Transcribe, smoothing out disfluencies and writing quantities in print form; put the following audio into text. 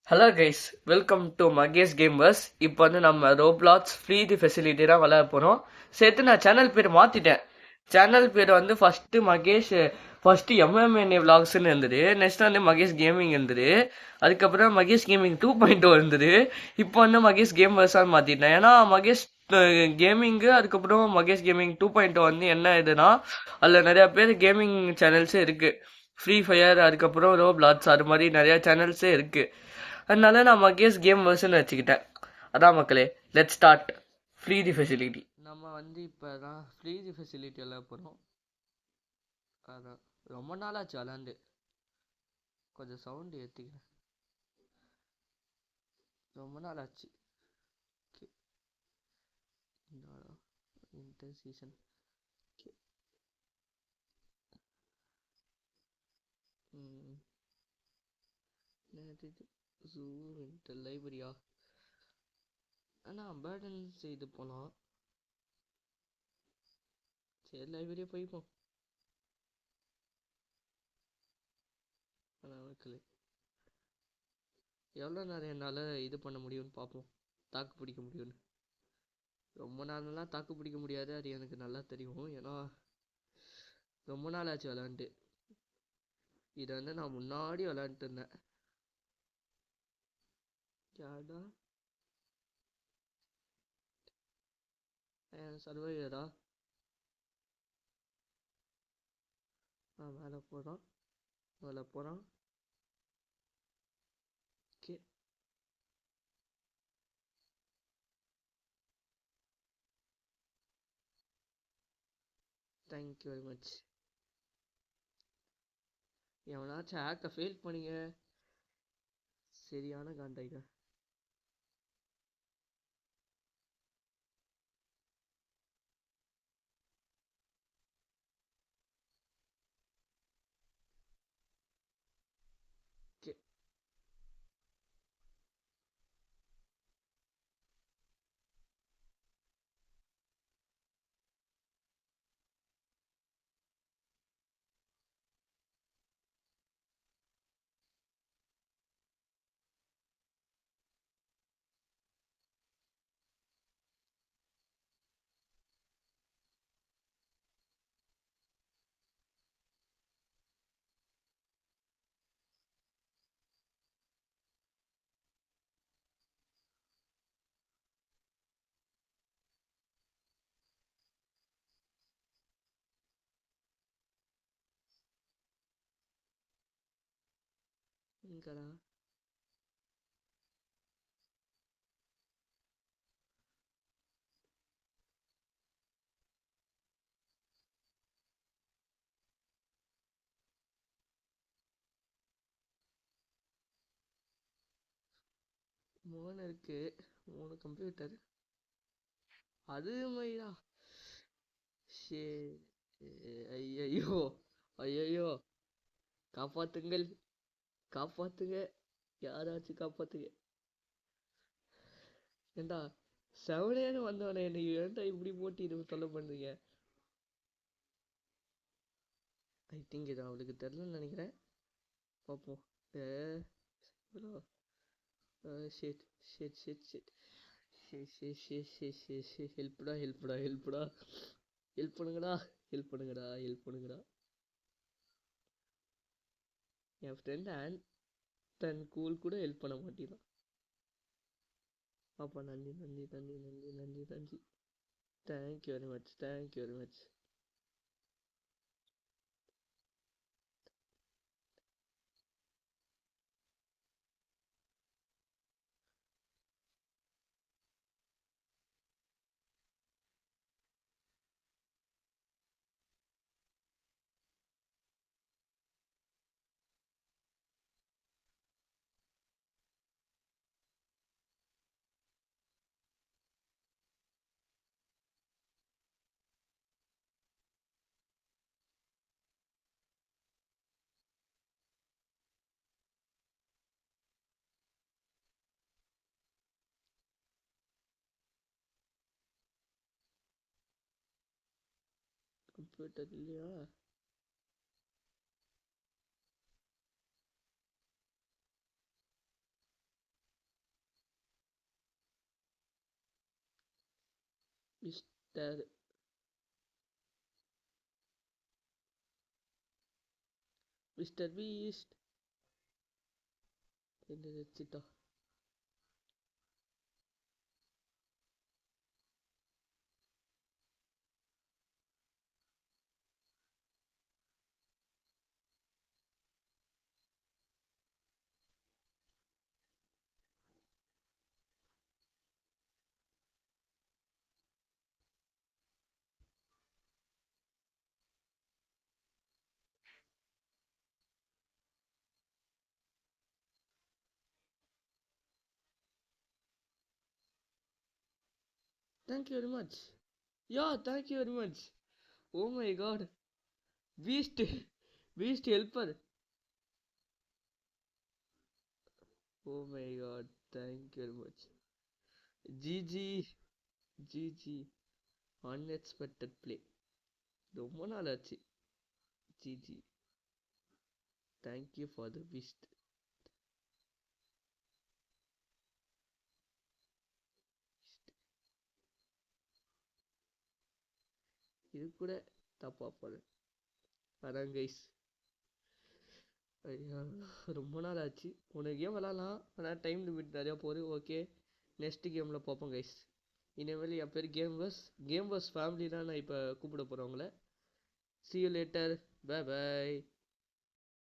Hello guys, welcome to Mahesh gamers. இப்போ வந்து நம்ம ரோப்ளாக்ஸ் ஃப்ரீ ஃபெசிலிட்டி தான் விளையாட போகிறோம். சேர்த்து நான் சேனல் பேர் மாற்றிட்டேன். சேனல் பேர் வந்து ஃபர்ஸ்ட் எம்எம்என்ஏ விளாக்ஸ்ன்னு இருந்தது. நெக்ஸ்ட் வந்து மகேஷ் கேமிங் இருந்தது. அதுக்கப்புறம் மகேஷ் கேமிங் 2.0 இருந்தது. இப்போ வந்து மகேஷ் கேமர்ஸாக மாற்றிட்டேன். ஏன்னா மகேஷ் கேமிங்கு அதுக்கப்புறம் மகேஷ் கேமிங் 2.0 வந்து என்ன இதுனா, அதில் நிறையா பேர் கேமிங் சேனல்ஸே இருக்குது. ஃப்ரீ ஃபயர் அதுக்கப்புறம் ரோப்ளாக்ஸ் அது மாதிரி நிறையா சேனல்ஸே இருக்குது. அதனால நான் மகேஷ் கேம் வெர்ஷன் வச்சுக்கிட்டேன். அதான் மக்களே, லெட் ஸ்டார்ட் ஃப்ரீ ஃபெசிலிட்டி. நம்ம வந்து இப்போ தான் ஃப்ரீ ஃபெசிலிட்டி எல்லாம் போகிறோம். அதான் ரொம்ப நாளாச்சு விளாண்டு. கொஞ்சம் சவுண்டு ஏற்றிக்கிறேன். ரொம்ப நாள் ஆச்சு. இன்டர் சீசன் ஜூ இன்டர் லைப்ரரியா. ஆனால் பேர்டன் செய்து போகலாம். சரி, லைப்ரரியே போய்ப்போம். அதான் மக்களே, எவ்வளோ நேரம் என்னால் இது பண்ண முடியும்னு பார்ப்போம். தாக்கு பிடிக்க முடியும்னு. ரொம்ப நாளெல்லாம் தாக்கு பிடிக்க முடியாது, அது எனக்கு நல்லா தெரியும். ஏன்னா ரொம்ப நாள் ஆச்சு விளாண்டு. இதை வந்து நான் முன்னாடி விளாண்டுட்டு இருந்தேன். சர்வைவரா மேலே போகிறான். Okay, thank you very much. எவனாச்சும் ஹேக்கை ஃபெயில் பண்ணிங்க, சரியான காண்டாயிட்டேன். ஓகே, இங்கடா மூணு இருக்கு. 3 கம்ப்யூட்டர் அது மாதிரியா. ஷே, ஐயோ ஐயோ, காப்பாத்துங்கள், காப்பாத்துங்க, யாராச்சும் காப்பாத்துங்க. ஏண்டா செவனேன்னு வந்தவனே, என்னை ஏன்டா இப்படி போட்டு இது தொல்லை பண்ணுறீங்க? ஐ திங்க் இது அவளுக்கு தெரிலன்னு நினைக்கிறேன். பார்ப்போம். ஷிட் ஷிட் ஷிட் ஷிட் ஹெல்ப்டா ஹெல்ப்டா ஹெல்ப்டா, ஹெல்ப் பண்ணுங்கடா, ஹெல்ப் பண்ணுங்கடா, ஹெல்ப் பண்ணுங்கடா. என் ஃப்ரெண்ட் தன் கூல் கூட ஹெல்ப் பண்ண மாட்டேங்கிறான். பாப்பா, நன்றி நன்றி நன்றி நன்றி நன்றி நன்றி. Thank you very much, thank you very much. Computer இல்லையா? மிஸ்டர் மிஸ்டர் பீஸ்ட் என்ன வச்சுட்டா. Thank you very much. Yeah, thank you very much. Oh my god. Beast. Beast helper. Oh my god. Thank you very much. GG. GG. Unexpected play. ரொம்ப நாள் ஆச்சு. GG. Thank you for the beast. இது கூட தப்பா போல. அதான் guys. ஐயா ரொம்ப நாள் ஆச்சு. உனக்கு கேம் விளாட்லாம், ஆனால் டைம் லிமிட் நிறையா போகுது. ஓகே, நெக்ஸ்ட் கேமில் பார்ப்போம் கைஸ். இனிமேல் என் பேர் கேம் பஸ் ஃபேமிலி தான் நான் இப்போ கூப்பிட போகிறேன் உங்களை. See you later. Bye bye.